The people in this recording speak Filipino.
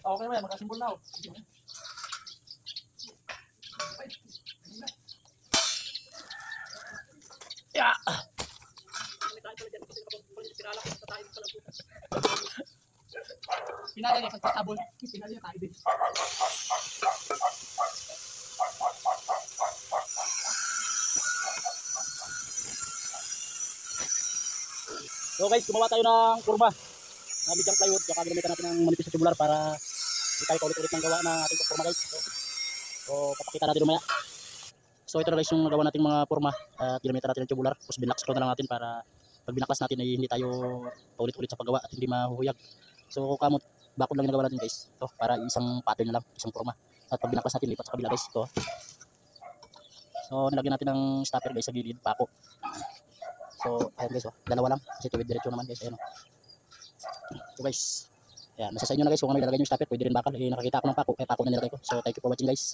Okay naman, magkasimbol na ako. Yeah. Pinala niya pagkakabol. Pinala niya tayo din. So guys, gumawa tayo ng kurma. Bidyang plywood, kaya gagamitan natin ng manipis na tubular para ikay ulit-ulit ng gawa ng ating kurma guys. So papakita natin umaya. So ito na guys yung nagawa nating mga kurma. Ginamitan natin ng tubular. Tapos binaklas ko na lang natin para pag binaklas natin ay hindi tayo paulit-ulit sa paggawa at hindi mahuhuyag. So kamot, bakod lang yung nagawa natin guys. Ito, para isang pattern na lang, isang kurma. At pag binaklas natin, lipat sa kabila guys. Ito. So nilagyan natin ng stopper guys sa gilid, pako. So ayan guys, dalawa lang kasi tuwid diretso naman guys, ayan. So guys, ayan, nasa sa inyo na guys kung ano ilalagay nyo yung stopper, pwede rin bakal. Nakakita ako ng pako, kaya pako na nilagay ko. So thank you for watching guys.